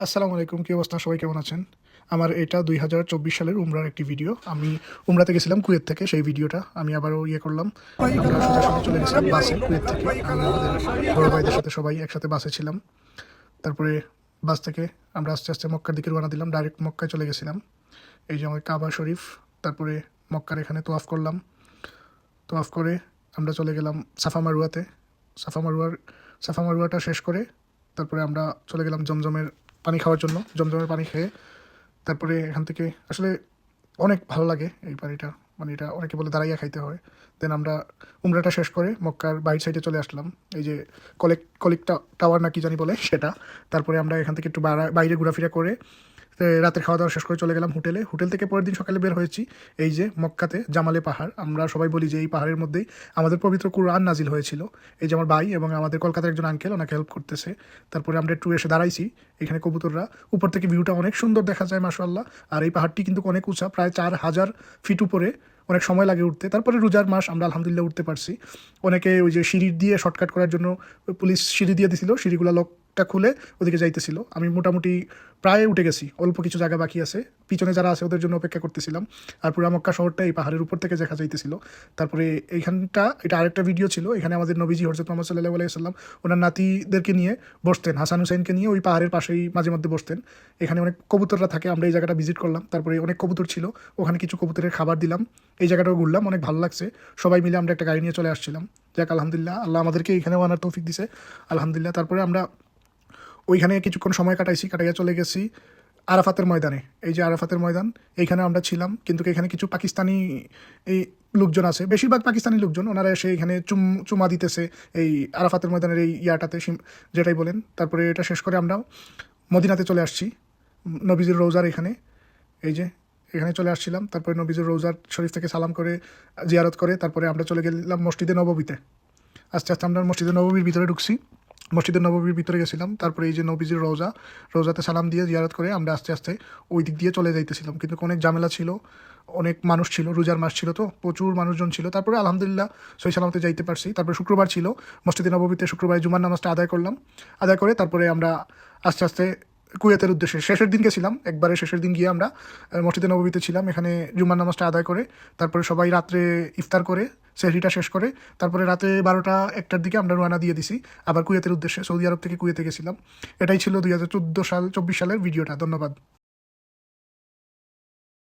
আসসালামু আলাইকুম, কি অবস্থা? সবাই কেমন আছেন? আমার এটা ২০২৪ সালের উমরার একটি ভিডিও। আমি উমরাতে গেছিলাম কুয়েত থেকে, সেই ভিডিওটা আমি আবারও করলাম। আমরা সোজাসুজি চলে গেছিলাম বাসে কুয়েত থেকে। আমি আমাদের বড় ভাইদের সাথে সবাই একসাথে বাসে ছিলাম। তারপরে বাস থেকে আমরা আস্তে আস্তে মক্কার দিকে রওনা দিলাম। ডাইরেক্ট মক্কায় চলে গেছিলাম। এই যে আমার কাবা শরীফ, তারপরে মক্কার এখানে তোয়াফ করলাম। তোয়াফ করে আমরা চলে গেলাম সাফা মারুয়াতে। সাফা মারুয়ার সাফা মারুয়াটা শেষ করে তারপরে আমরা চলে গেলাম জমজমের পানি খাওয়ার জন্য। জমজমের পানি খেয়ে তারপরে এখান থেকে আসলে অনেক ভালো লাগে এই পানিটা। মানে এটা অনেকে বলে দাঁড়াইয়া খাইতে হয়। দেন আমরা উমরাটা শেষ করে মক্কার বাইর সাইডে চলে আসলাম। এই যে কলিক টাওয়ার না কি জানি বলে সেটা। তারপরে আমরা এখান থেকে একটু বাইরে ঘোরাফেরা করে রাতের খাওয়া দাওয়া শেষ করে চলে গেলাম হোটেলে। হোটেল থেকে পরের দিন সকালে বের হয়েছি এই যে মক্কাতে জামালে পাহাড়। আমরা সবাই বলি যে এই পাহাড়ের মধ্যেই আমাদের পবিত্র কুরআন নাজিল হয়েছিল। এই যে আমার ভাই এবং আমাদের কলকাতার একজন আঙ্কেল ওনাকে হেল্প করতেছে। তারপরে আমরা একটু এসে দাঁড়াইছি এখানে কবুতররা। উপর থেকে ভিউটা অনেক সুন্দর দেখা যায় মাশাআল্লাহ। আর এই পাহাড়টি কিন্তু অনেক উঁচা, প্রায় 4000 ফিট উপরে। অনেক সময় লাগে উঠতে। তারপরে রোজার মাস, আমরা আলহামদুলিল্লাহ উঠতে পারছি। অনেকে ওই যে সিঁড়ি দিয়ে শর্টকাট করার জন্য পুলিশ সিঁড়ি দিয়ে দিছিল, সিঁড়িগুলো লকটা খুলে ওদিকে যাইতেছিল। আমি মোটামুটি প্রায় উঠে গেছি, অল্প কিছু জায়গা বাকি আছে। পিছনে যারা আছে ওদের জন্য অপেক্ষা করতেছিলাম। আর পুরা মক্কা শহরটা এই পাহাড়ের উপর থেকে দেখা যাইতেছিল। তারপরে এটা আরেকটা ভিডিও ছিল। এখানে আমাদের নবীজি হযরত মুহাম্মদ সাল্লাল্লাহু আলাইহি ওয়াসাল্লাম ওনার নাতিদেরকে নিয়ে বসতেন, হাসান হুসাইনকে নিয়ে ওই পাহাড়ের পাশেই মাঝে মধ্যে বসতেন। এখানে অনেক কবুতররা থাকে, আমরা এই জায়গাটা ভিজিট করলাম। তারপরে অনেক কবুতর ছিল, ওখানে কিছু কবুতরের খাবার দিলাম। এই জায়গাটাও ঘুরলাম, অনেক ভালো লাগছে। সবাই মিলে আমরা একটা গাড়ি নিয়ে চলে আসছিলাম। যাক আলহামদুলিল্লাহ, আল্লাহ আমাদেরকে এখানেও আনার তৌফিক দিছে, আলহামদুলিল্লাহ। তারপরে আমরা ওইখানে কিছুক্ষণ সময় কাটাইয়া চলে গেছি আরাফাতের ময়দানে। এই যে আরাফাতের ময়দান, এইখানে আমরা ছিলাম। কিন্তু এখানে কিছু পাকিস্তানি এই লোকজন আছে, বেশিরভাগ পাকিস্তানি লোকজন। ওনারা এসে এখানে চুমা দিতেছে এই আরাফাতের ময়দানের এই ইয়াটাতে, যেটাই বলেন। তারপরে এটা শেষ করে আমরা মদিনাতে চলে আসছি, নবীজির রোজার এখানে। এই যে এখানে চলে আসছিলাম। তারপরে নবীজির রোজার শরীফ থেকে সালাম করে জিয়ারত করে তারপরে আমরা চলে গেলাম মসজিদে নববীতে। আস্তে আস্তে আমরা মসজিদে নববীর ভিতরে ঢুকছি। মসজিদের নববীর ভিতরে গেছিলাম। তারপরে এই যে নবীজির রোজাতে সালাম দিয়ে জিয়ারত করে আমরা আস্তে আস্তে ওই দিক দিয়ে চলে যাইতেছিলাম। কিন্তু অনেক ঝামেলা ছিল, অনেক মানুষ ছিল, রোজার মাস ছিল তো প্রচুর মানুষজন ছিল। তারপরে আলহামদুলিল্লাহ সহি সালামতে যাইতে পারছি। তারপরে শুক্রবার ছিল, মসজিদে নববীতে শুক্রবার জুমার নামাজটা আদায় করলাম। আদায় করে তারপরে আমরা আস্তে আস্তে কুয়েতের উদ্দেশ্যে শেষের দিন গেছিলাম। একবারে শেষের দিন গিয়ে আমরা মসজিদে নববীতে ছিলাম। এখানে জুমার নামাজটা আদায় করে তারপরে সবাই রাত্রে ইফতার করে সেহরিটা শেষ করে তারপরে রাতে 12টা-1টার দিকে আমরা রওনা দিয়ে দিছি আবার কুয়েতের উদ্দেশ্যে। সৌদি আরব থেকে কুয়েতে গেছিলাম। এটাই ছিল 2024 সালের ভিডিওটা। ধন্যবাদ।